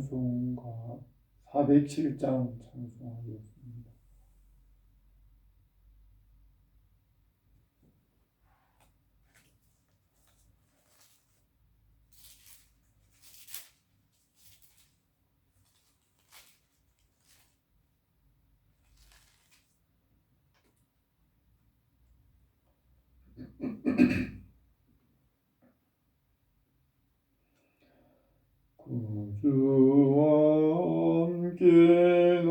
찬송가 407장 찬송하겠습니다. 구주와 함께 나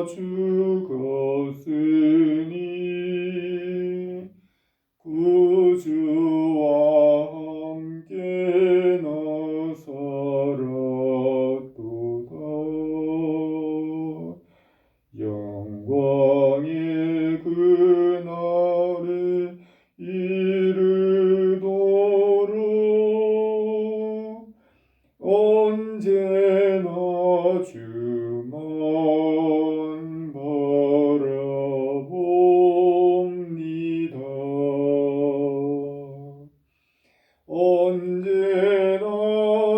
죽었으니 구주와 함께 나 살았도다. 영광의 그날에 이르도록 언제나 주만 바라봅니다. 언제나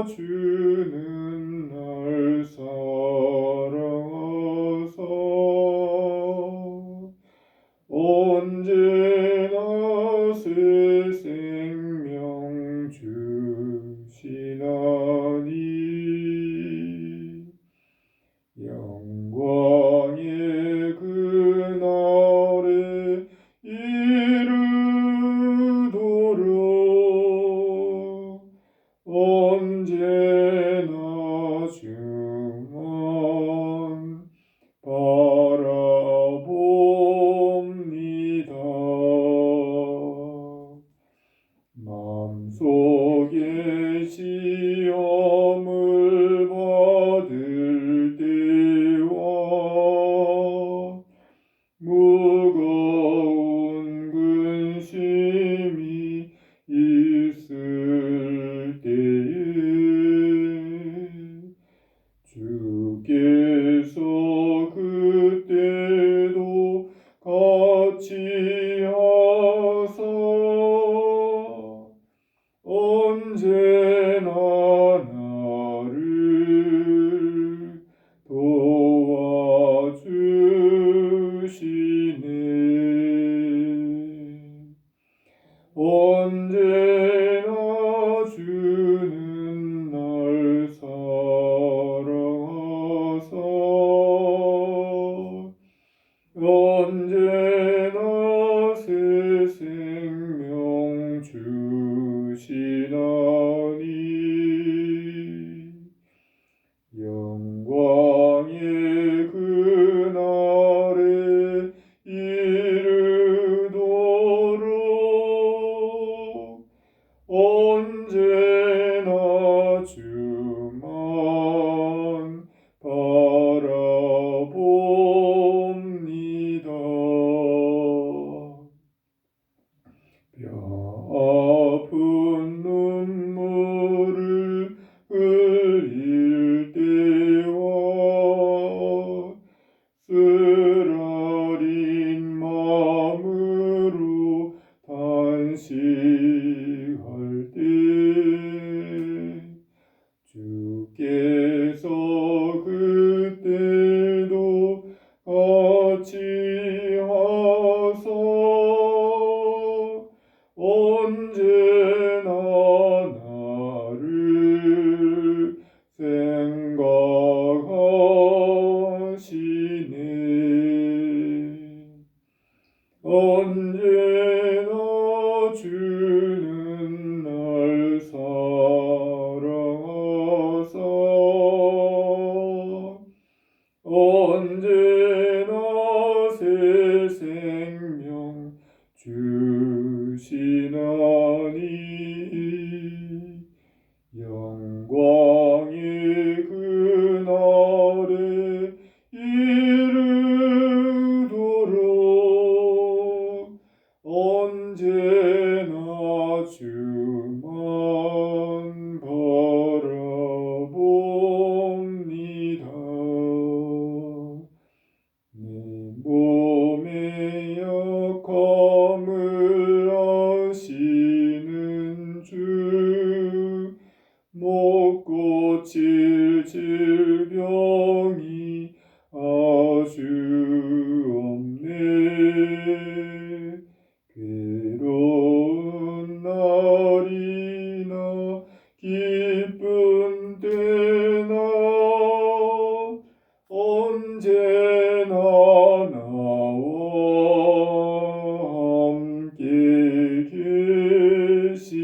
주는 날 사랑하사 언제나 새 생명 주시나니 영광의 그날에 이르도록 언제나 주만 바라봅니다. 마음속에 시험을 받을 때와 무거운 근심이 있을 때에 주께서 그때도 같이 하사 언제나 나를 도와주시네. 언제나 주는 날 사랑하사 언제나 새 생명 주시나니 영광의 그날에 이르도록 언제나 주만 바라봅니다. 뼈아픈 눈물을 흘릴 때와 쓰라린 마음으로 탄식할 때 주께서 그때도 같이 하사 언제나 나를 생각하시네. 언제나 주는 날 사랑하사 언제나 새 생명 주시나니 영광의 그날에 이르도록 언제나 주만 바라봅니다. 내 몸의 약함을 아시는 주 못 고칠 계시네.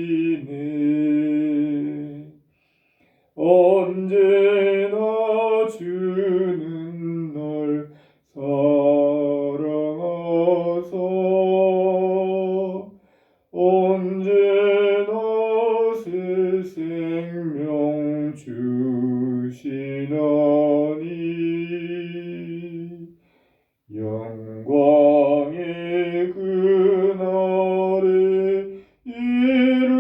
언제나 주는 널 사랑하사 언제나 새 생명 주시나니 영광의 그날에 이르도록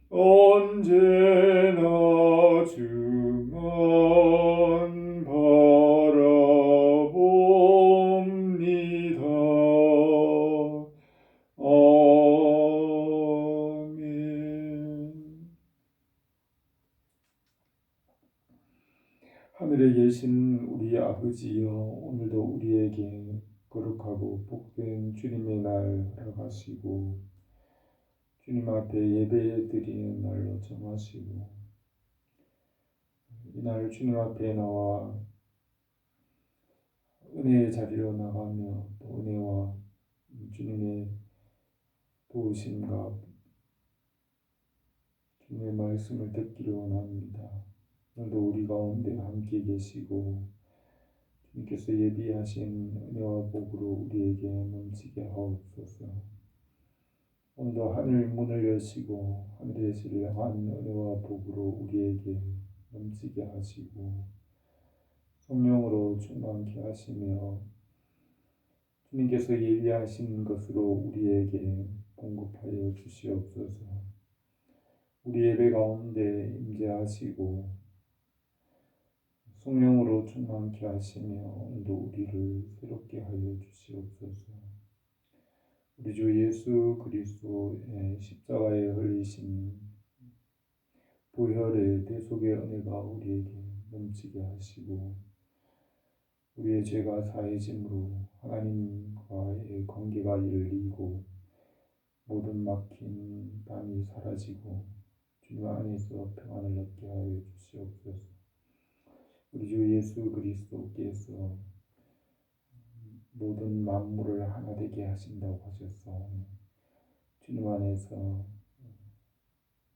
언제나 주만 바라봅니다. 아멘. 하늘에 계신 우리 아버지여, 오늘도 우리에게 거룩하고 복된 주님의 날 허락하시고 주님 앞에 예배드리는 날로 정하시고 이날 주님 앞에 나와 은혜의 자리로 나가며 또 은혜와 주님의 도우심과 주님의 말씀을 듣기를 원합니다. 오늘도 우리 가운데 함께 계시고 주님께서 예비하신 은혜와 복으로 우리에게 넘치게 하옵소서. 오늘도 하늘 문을 여시고 하늘의 신령한 은혜와 복으로 우리에게 넘치게 하시고 성령으로 충만케 하시며 주님께서 예비하신 것으로 우리에게 공급하여 주시옵소서. 우리 예배 가운데 임재하시고 성령으로 충만케 하시며 오늘도 우리를 새롭게 하여 주시옵소서. 우리 주 예수 그리스도의 십자가에 흘리신 보혈의 대속의 은혜가 우리에게 넘치게 하시고 우리의 죄가 사해짐으로 하나님과의 관계가 열리고 모든 막힌 담이 사라지고 주님 안에서 평안을 얻게 하여 주시옵소서. 우리 주 예수 그리스도께서 모든 만물을 하나 되게 하신다고 하셨사오니 주님 안에서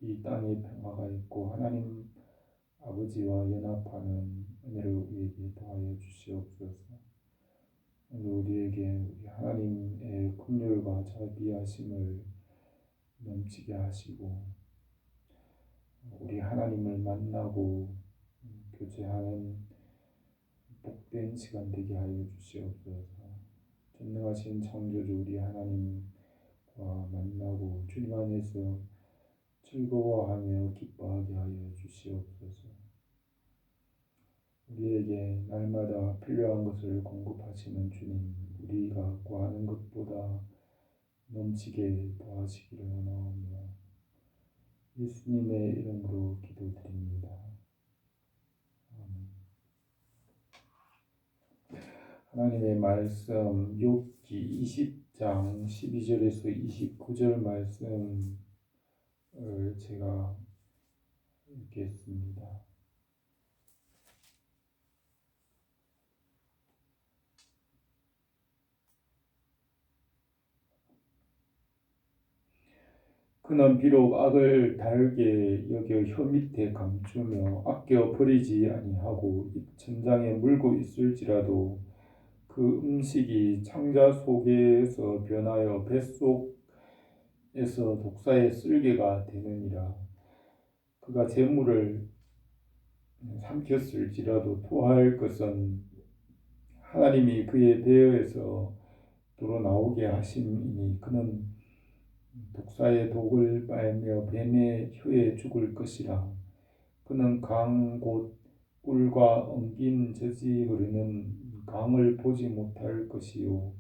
이 땅에 평화가 있고 하나님 아버지와 연합하는 은혜를 우리에게 더하여 주시옵소서. 오늘 우리에게 우리 하나님의 긍휼과 자비하심을 넘치게 하시고 우리 하나님을 만나고 교제하는 복된 시간 되게 하여 주시옵소서. 전능하신 창조주 우리 하나님과 만나고 주님 안에서 즐거워하며 기뻐하게 하여 주시옵소서. 우리에게 날마다 필요한 것을 공급하시는 주님, 우리가 구하는 것보다 넘치게 더하시기를 원하오며 예수님의 이름으로 기도드립니다. 아멘. 하나님의 말씀 욥기 20장 12절에서 29절 말씀을 제가 읽겠습니다. 그는 비록 악을 다르게 여겨 혀 밑에 감추며 아껴 버리지 아니하고 입천장에 물고 있을지라도 그 음식이 창자 속에서 변하여 뱃속에서 독사의 쓸개가 되느니라. 그가 재물을 삼켰을지라도 토할 것은 하나님이 그의 배에서 도로 나오게 하심이니 그는 독사의 독을 빨며 뱀의 혀에 죽을 것이라. 그는 강 곧 꿀과 엉긴 젖이 흐르는 강을 보지 못할 것이요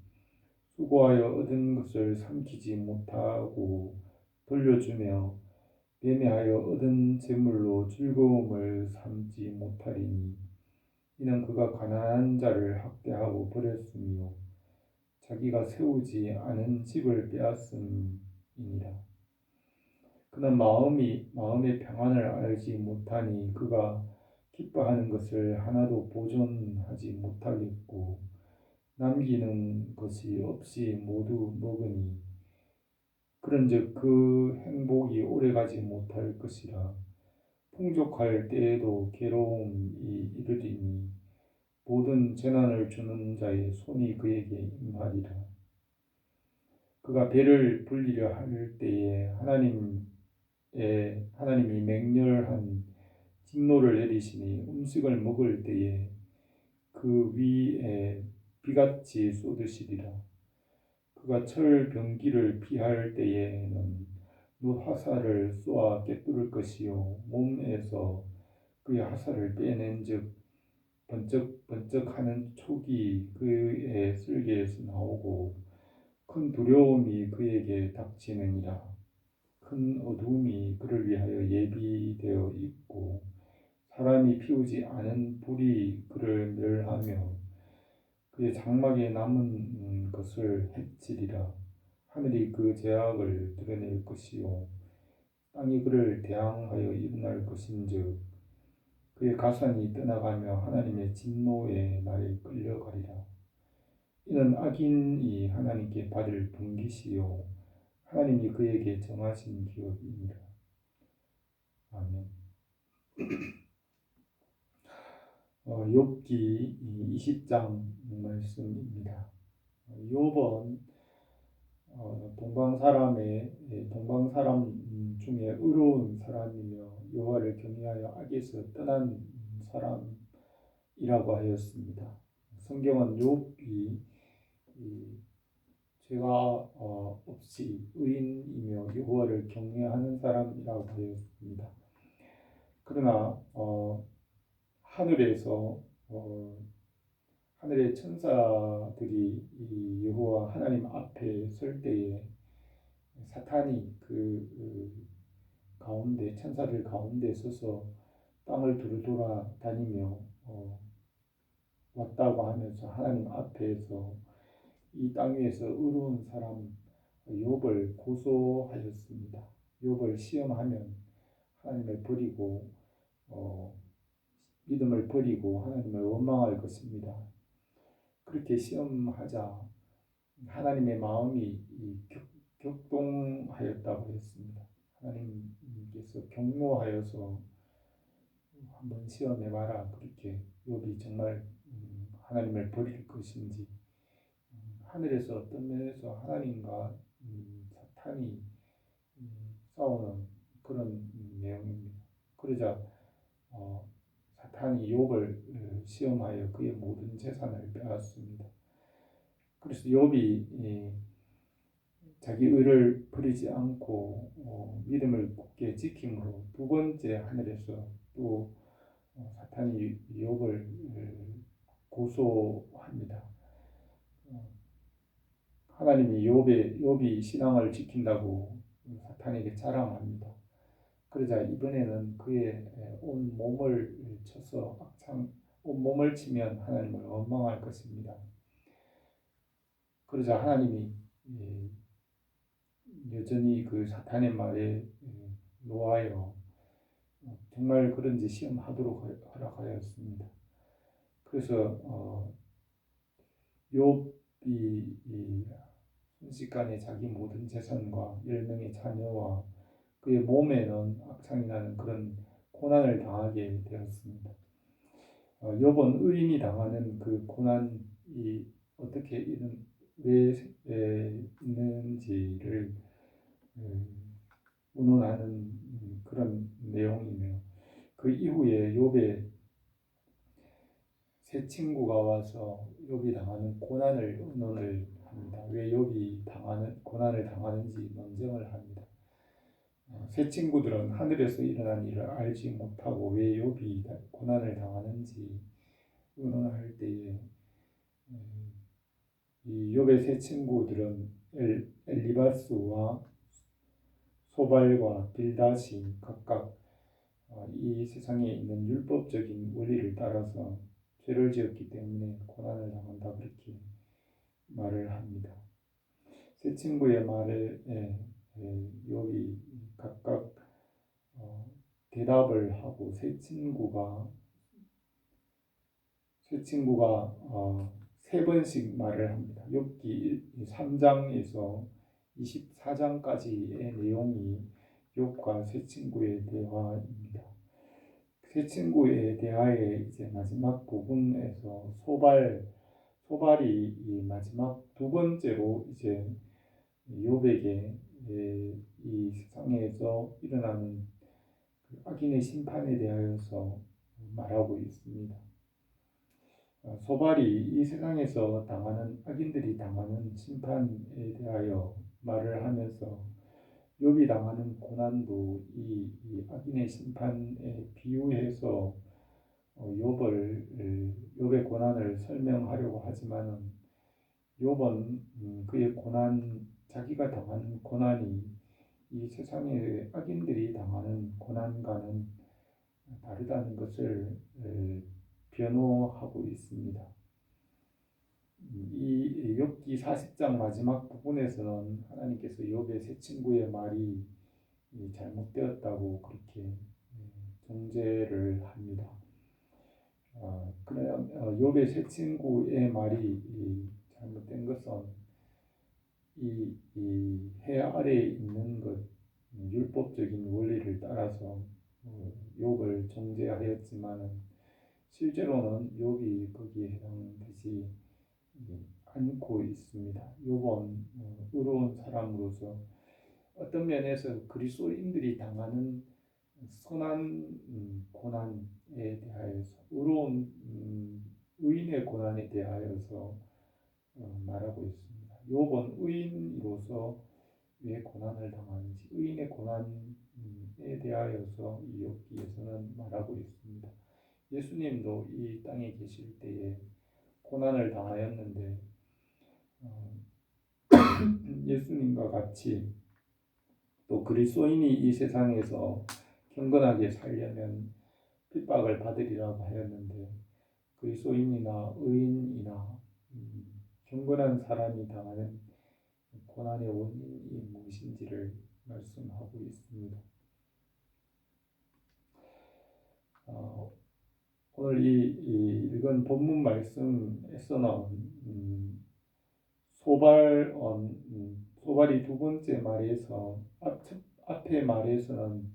수고하여 얻은 것을 삼키지 못하고 돌려주며 매매하여 얻은 재물로 즐거움을 삼지 못하리니 이는 그가 가난한 자를 학대하고 버렸으며 자기가 세우지 않은 집을 빼앗음이니라. 그는 마음의 평안을 알지 못하니 그가 기뻐하는 것을 하나도 보존하지 못하겠고 남기는 것이 없이 모두 먹으니 그런즉 그 행복이 오래가지 못할 것이라. 풍족할 때에도 괴로움이 이르리니 모든 재난을 주는 자의 손이 그에게 임하리라. 그가 배를 불리려 할 때에 하나님이 맹렬한 진노를 내리시니 음식을 먹을 때에 그 위에 비같이 쏟으시리라. 그가 철 병기를 피할 때에는 그 화살을 쏘아 꿰뚫을 것이요 몸에서 그의 화살을 빼낸즉 번쩍번쩍하는 촉이 그의 쓸개에서 나오고 큰 두려움이 그에게 닥치느니라. 큰 어둠이 그를 위하여 예비되어 있고 사람이 피우지 않은 불이 그를 멸하며 그의 장막에 남은 것을 해치리라. 하늘이 그 죄악을 드러낼 것이요 땅이 그를 대항하여 일어날 것인즉 그의 가산이 떠나가며 하나님의 진노의 날에 끌려가리라. 이는 악인이 하나님께 받을 분깃이요 하나님이 그에게 정하신 기업이니라. 아멘. 욥기 20장 말씀입니다. 욥은 동방 사람 중에 의로운 사람이며 여호와를 경외하여 악에서 떠난 사람이라고 하였습니다. 성경은 욥이 죄가 없이 의인이며 여호와를 경외하는 사람이라고 하였습니다. 그러나 하늘에서 하늘의 천사들이 이 여호와 하나님 앞에 설 때에 사탄이 그 가운데 천사들 가운데 서서 땅을 두루돌아 다니며 왔다고 하면서 하나님 앞에서 이 땅 위에서 의로운 사람 욥을 고소하였습니다. 욥을 시험하면 하나님을 버리고 믿음을 버리고 하나님을 원망할 것입니다. 그렇게 시험하자 하나님의 마음이 격동하였다고 했습니다. 하나님께서 경노하여서 한번 시험해봐라. 그렇게 욥이 정말 하나님을 버릴 것인지 하늘에서 어떤 면에서 하나님과 사탄이 싸우는 그런 내용입니다. 그러자 사탄이 욥을 시험하여 그의 모든 재산을 빼앗습니다. 그래서 욥이 자기 의를 버리지 않고 믿음을 굳게 지킴으로 두 번째 하늘에서 또 사탄이 욥을 고소합니다. 하나님이 욥이 신앙을 지킨다고 사탄에게 자랑합니다. 그러자 이번에는 그의 온 몸을 쳐서 온 몸을 치면 하나님을 원망할 것입니다. 그러자 하나님이 여전히 그 사탄의 말에 노하여 정말 그런지 시험하도록 허락하였습니다. 그래서 욥이 순식간에 자기 모든 재산과 10명의 자녀와 그의 몸에는 악창이 나는 그런 고난을 당하게 되었습니다. 욥은 의인이 당하는 그 고난이 어떻게 왜 있는지를 의논하는 그런 내용이며 그 이후에 욥의 세 친구가 와서 욥이 당하는 고난을 의논을 합니다. 왜 욥이 고난을 당하는지 논쟁을 합니다. 세 친구들은 하늘에서 일어난 일을 알지 못하고 왜 욥이 고난을 당하는지 의논할 때에 이 욥의 세 친구들은 엘리바스와 소발과 빌닷이 각각 이 세상에 있는 율법적인 원리를 따라서 죄를 지었기 때문에 고난을 당한다 그렇게 말을 합니다. 세 친구의 말에 욥이 각각 대답을 하고 세 친구가 세 번씩 말을 합니다. 욥기 3장에서 24장까지의 내용이 욥과 세 친구의 대화입니다. 세 친구의 대화의 이제 마지막 부분에서 소발이 이 마지막 두 번째로 이제 욥에게 이 세상에서 일어나는 그 악인의 심판에 대하여서 말하고 있습니다. 소발이 이 세상에서 당하는 악인들이 당하는 심판에 대하여 말을 하면서 욥이 당하는 고난도 이 악인의 심판에 비유해서 욥의 고난을 설명하려고 하지만은 욥은 그의 고난, 자기가 당하는 고난이 이 세상의 악인들이 당하는 고난과는 다르다는 것을 변호하고 있습니다. 이 욥기 40장 마지막 부분에서는 하나님께서 욥의 세 친구의 말이 잘못되었다고 그렇게 정죄를 합니다. 그래야 욥의 세 친구의 말이 잘못된 것은 이 해 아래에 있는 것, 율법적인 원리를 따라서 욥을 정죄하였지만은 실제로는 욥이 거기에 해당되지 않고 있습니다. 욥은 의로운 사람으로서 어떤 면에서 그리스도인들이 당하는 선한 고난에 대하여서 의로운 의인의 고난에 대하여서 말하고 있습니다. 욥은 의인으로서 왜 고난을 당하는지 의인의 고난에 대하여서 이 욥기에서는 말하고 있습니다. 예수님도 이 땅에 계실 때에 고난을 당하였는데 예수님과 같이 또 그리스도인이 이 세상에서 경건하게 살려면 핍박을 받으리라고 하였는데 그리스도인이나 의인이나 경건한 사람이 당하는 고난의 원인이 무엇인지를 말씀하고 있습니다. 오늘 이 읽은 본문 말씀에서는 소발이 두 번째 말에서 앞에 말에서는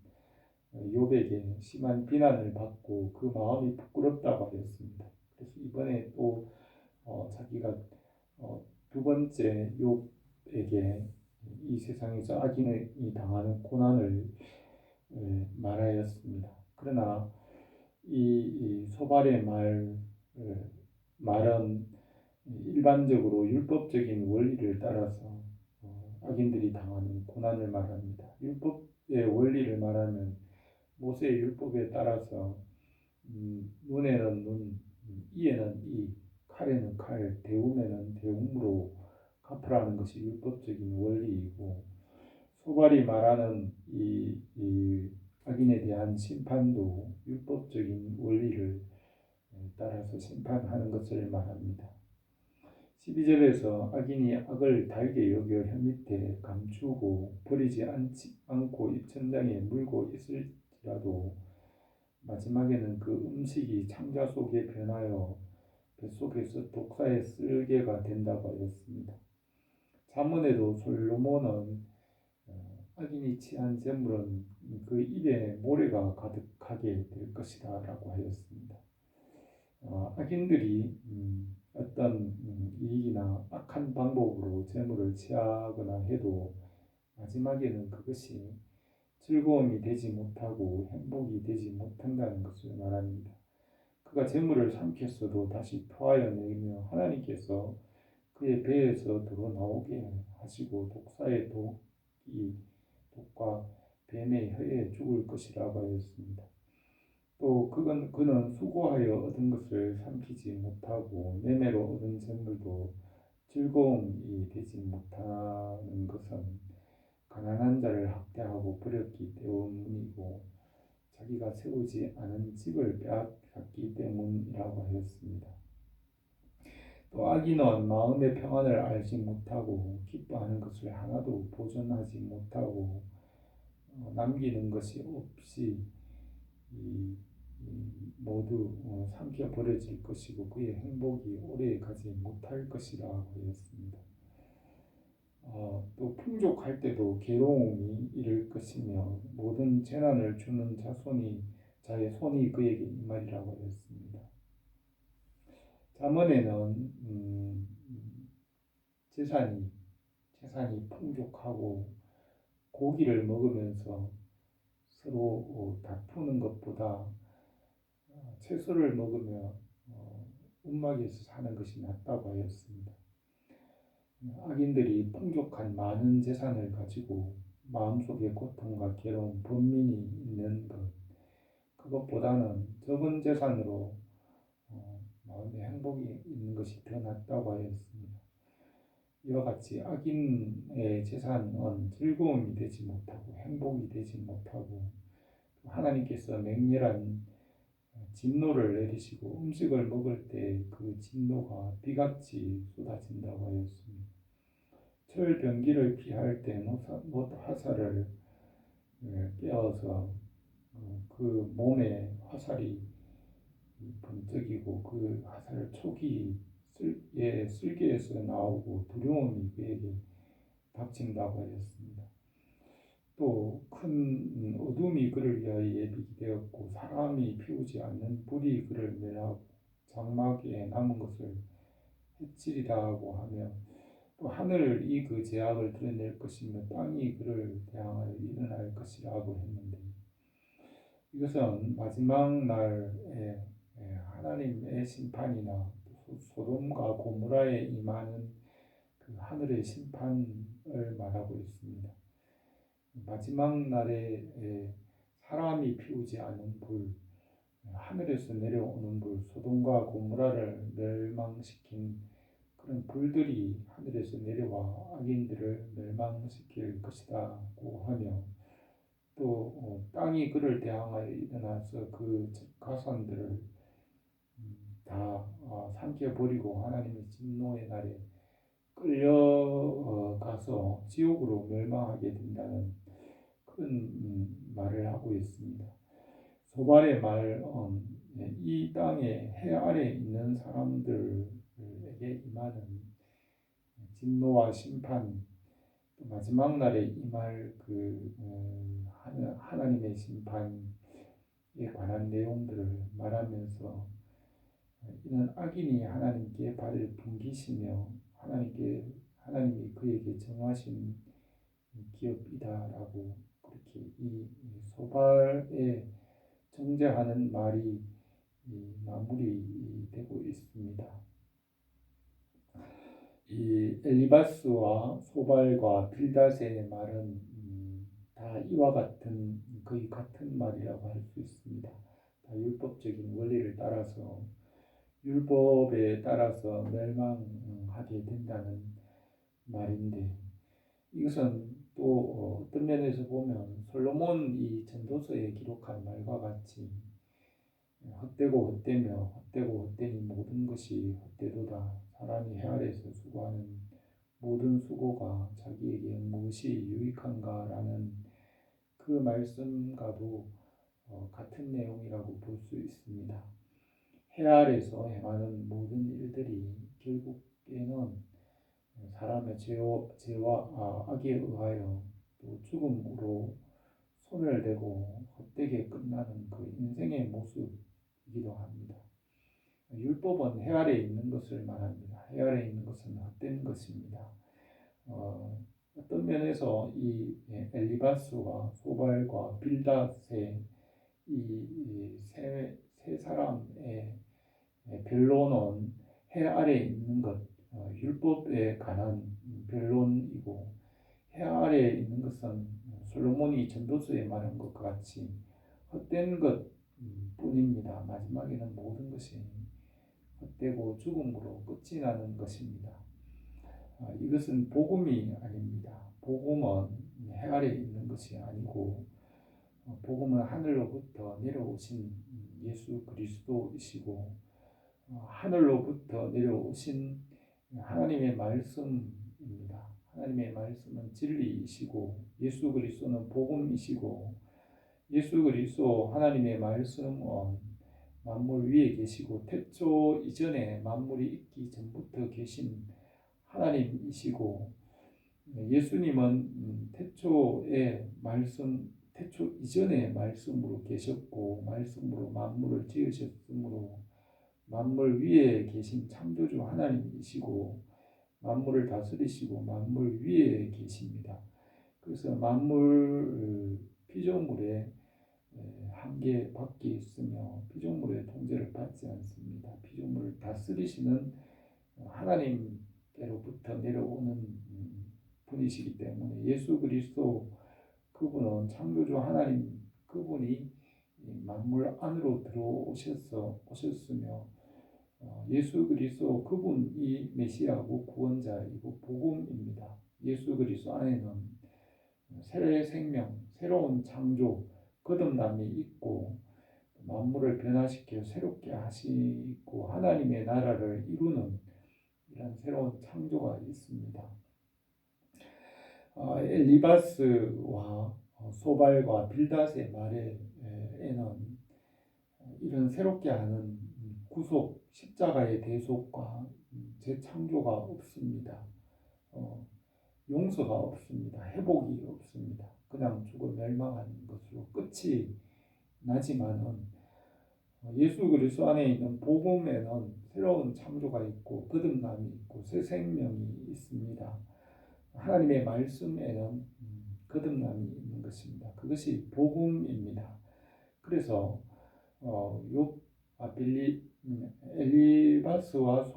욥에게 심한 비난을 받고 그 마음이 부끄럽다고 하였습니다. 그래서 이번에 또 자기가 두 번째 욥에게 이 세상에서 악인이 당하는 고난을 말하였습니다. 그러나 이 소발의 말은 일반적으로 율법적인 원리를 따라서 악인들이 당하는 고난을 말합니다. 율법의 원리를 말하면 모세의 율법에 따라서 눈에는 눈, 이에는 이, 칼에는 칼, 대움에는 대움으로 갚으라는 것이 율법적인 원리이고 소발이 말하는 이 악인에 대한 심판도 율법적인 원리를 따라서 심판하는 것을 말합니다. 12절에서 악인이 악을 달게 여겨 혀 밑에 감추고 버리지 않고 입천장에 물고 있을지라도 마지막에는 그 음식이 창자 속에 변하여 뱃속에서 독사의 쓸개가 된다고 하였습니다. 잠언에도 솔로몬은 악인이 취한 재물은 그 입에 모래가 가득하게 될 것이다 라고 하였습니다. 악인들이 어떤 이익이나 악한 방법으로 재물을 취하거나 해도 마지막에는 그것이 즐거움이 되지 못하고 행복이 되지 못한다는 것을 말합니다. 그가 재물을 삼켰어도 다시 토하여 내며 하나님께서 그의 배에서 들어 나오게 하시고 독사의 독과 뱀의 혀에 죽을 것이라고 하였습니다. 또 그는 수고하여 얻은 것을 삼키지 못하고 매매로 얻은 재물도 즐거움이 되지 못하는 것은 가난한 자를 학대하고 버렸기 때문이고 자기가 세우지 않은 집을 빼앗겼기 때문이라고 하였습니다. 또 악인은 마음의 평안을 알지 못하고 기뻐하는 것을 하나도 보존하지 못하고 남기는 것이 없이 모두 삼켜 버려질 것이고 그의 행복이 오래 가지 못할 것이라고 하였습니다. 또 풍족할 때도 괴로움이 이를 것이며 모든 재난을 주는 자의 손이 그에게 임하리라고 하였습니다. 잠언에는 재산이 풍족하고 고기를 먹으면서 서로 다투는 것보다 채소를 먹으며 움막에서 사는 것이 낫다고 하였습니다. 악인들이 풍족한 많은 재산을 가지고 마음속에 고통과 괴로운 번민이 있는 그것보다는 적은 재산으로 마음의 행복이 있는 것이 더 낫다고 하였습니다. 이와 같이 악인의 재산은 즐거움이 되지 못하고 행복이 되지 못하고 하나님께서 맹렬한 진노를 내리시고 음식을 먹을 때 그 진노가 비같이 쏟아진다고 하였습니다. 철병기를 피할 때 못 화살을 빼어서 그 몸에 화살이 번쩍이고 그 화살 촉이 쓸개에서 나오고 두려움이 그에게 닥친다고 하였습니다. 또 큰 어둠이 그를 위하여 예비가 되었고 사람이 피우지 않는 불이 그를 멸하고 장막에 남은 것을 해치리라고 하며 또 하늘이 그 제약을 드러낼 것이며 땅이 그를 대항하여 일어날 것이라고 했는데 이것은 마지막 날에 하나님의 심판이나 소돔과 고모라에 임하는 그 하늘의 심판을 말하고 있습니다. 마지막 날에 사람이 피우지 않은 불, 하늘에서 내려오는 불, 소돔과 고모라를 멸망시킨 그런 불들이 하늘에서 내려와 악인들을 멸망시킬 것이라고 하며 또 땅이 그를 대항하여 일어나서 그 가산들을 다 삼켜버리고 하나님의 진노의 날에 끌려가서 지옥으로 멸망하게 된다는 그런 말을 하고 있습니다. 소발의 말은 이 땅에 해 아래 있는 사람들에게 임하는 진노와 심판, 마지막 날에 임할 하나님의 심판에 관한 내용들을 말하면서 이는 악인이 하나님께 발을 분기시며 하나님이 그에게 정하신 기업이다라고 그렇게 이 소발에 정죄하는 말이 마무리되고 있습니다. 이 엘리바스와 소발과 빌닷의 말은 다 이와 같은 거의 같은 말이라고 할 수 있습니다. 다 율법적인 원리를 따라서 율법에 따라서 멸망하게 된다는 말인데 이것은 또 어떤 면에서 보면 솔로몬이 전도서에 기록한 말과 같이 헛되고 헛되니 모든 것이 헛되도다. 사람이 해 아래에서 수고하는 모든 수고가 자기에게 무엇이 유익한가라는 그 말씀과도 같은 내용이라고 볼 수 있습니다. 해 아래에서 행하는 모든 일들이 결국에는 사람의 죄와 악에 의하여 또 죽음으로 소멸되고 헛되게 끝나는 그 인생의 모습이기도 합니다. 율법은 해 아래에 있는 것을 말합니다. 해 아래에 있는 것은 헛된 것입니다. 어떤 면에서 이 엘리바스와 소발과 빌닷의 이 세 사람의 변론은 해 아래에 있는 것, 율법에 관한 변론이고 해 아래에 있는 것은 솔로몬이 전도서에 말한 것과 같이 헛된 것 뿐입니다. 마지막에는 모든 것이 헛되고 죽음으로 끝이 나는 것입니다. 이것은 복음이 아닙니다. 복음은 해 아래에 있는 것이 아니고 복음은 하늘로부터 내려오신 예수 그리스도이시고 하늘로부터 내려오신 하나님의 말씀입니다. 하나님의 말씀은 진리이시고 예수 그리스도는 복음이시고 예수 그리스도 하나님의 말씀은 만물 위에 계시고 태초 이전에 만물이 있기 전부터 계신 하나님이시고, 예수님은 태초 이전에 말씀으로 계셨고 말씀으로 만물을 지으셨으므로 만물 위에 계신 창조주 하나님이시고 만물을 다스리시고 만물 위에 계십니다. 그래서 만물 피조물에 한계 밖에 있으며 피조물의 통제를 받지 않습니다. 피조물을 다스리시는 하나님께로부터 내려오는 분이시기 때문에 예수 그리스도 그분은 창조주 하나님, 그분이 만물 안으로 오셨으며 예수 그리스도 그분이 메시아고 구원자이고 복음입니다. 예수 그리스도 안에는 새 생명, 새로운 창조, 거듭남이 있고 만물을 변화시켜 새롭게 하시고 하나님의 나라를 이루는 이런 새로운 창조가 있습니다. 엘리바스와 소발과 빌닷의 말에는 이런 새롭게 하는 구속, 십자가의 대속과 재창조가 없습니다. 용서가 없습니다. 회복이 없습니다. 그냥 죽어 멸망하는 것으로 끝이 나지만은 예수 그리스도 안에 있는 복음에는 새로운 창조가 있고 거듭남이 있고 새 생명이 있습니다. 하나님의 말씀에는 거듭남이 있는 것입니다. 그것이 복음입니다. 그래서 엘리바스와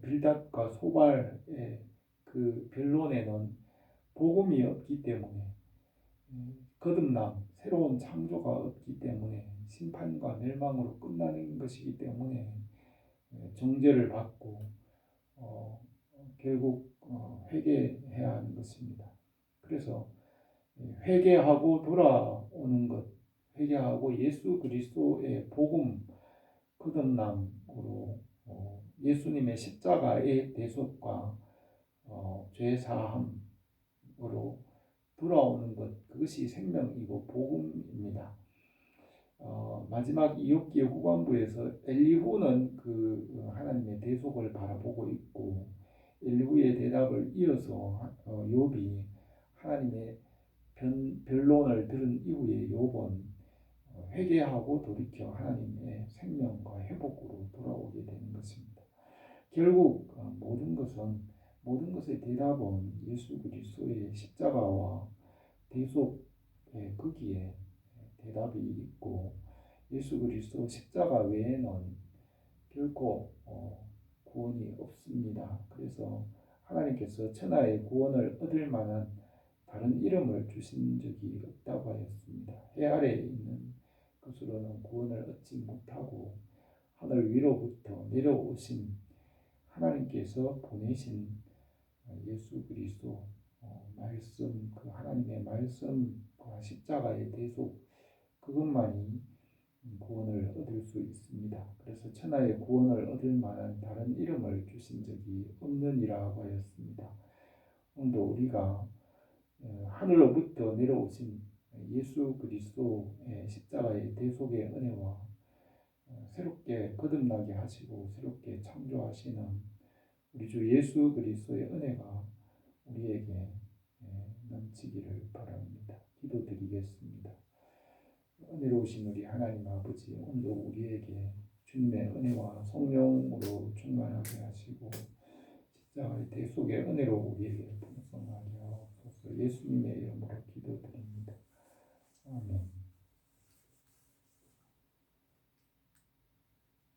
빌닷과 소발의 그 변론에는 복음이 없기 때문에 거듭남, 새로운 창조가 없기 때문에 심판과 멸망으로 끝나는 것이기 때문에 정죄를 받고 결국 회개해야 하는 것입니다. 그래서 회개하고 돌아오는 것, 회개하고 예수 그리스도의 복음, 거듭남으로 예수님의 십자가의 대속과 죄 사함으로 돌아오는 것, 그것이 생명이고 복음입니다. 마지막 이욥기의 후반부에서 엘리후는 그 하나님의 대속을 바라보고 있고 엘리후의 대답을 이어서 욥이 하나님의 변론을 들은 이후에 욥은 회개하고 돌이켜 하나님의 생명과 회복으로 돌아오게 되는 것입니다. 결국 모든 것의 대답은 예수 그리스도의 십자가와 대속의 거기에 대답이 있고 예수 그리스도 십자가 외에는 결코 구원이 없습니다. 그래서 하나님께서 천하의 구원을 얻을 만한 다른 이름을 주신 적이 없다고 하였습니다. 해 아래에 있는 것으로는 구원을 얻지 못하고 하늘 위로부터 내려오신 하나님께서 보내신 예수 그리스도 말씀, 그 하나님의 말씀과 십자가의 대속, 그것만이 구원을 얻을 수 있습니다. 그래서 천하의 구원을 얻을 만한 다른 이름을 주신 적이 없느니라 하였습니다. 오늘도 우리가 하늘로부터 내려오신 예수 그리스도의 십자가의 대속의 은혜와 새롭게 거듭나게 하시고 새롭게 창조하시는 우리 주 예수 그리스도의 은혜가 우리에게 넘치기를 바랍니다. 기도드리겠습니다. 은혜로우신 우리 하나님 아버지, 오늘도 우리에게 주님의 은혜와 성령으로 충만하게 하시고 십자가의 대속의 은혜로 우리에게 풍성하게 하옵소서. 예수님의 이름으로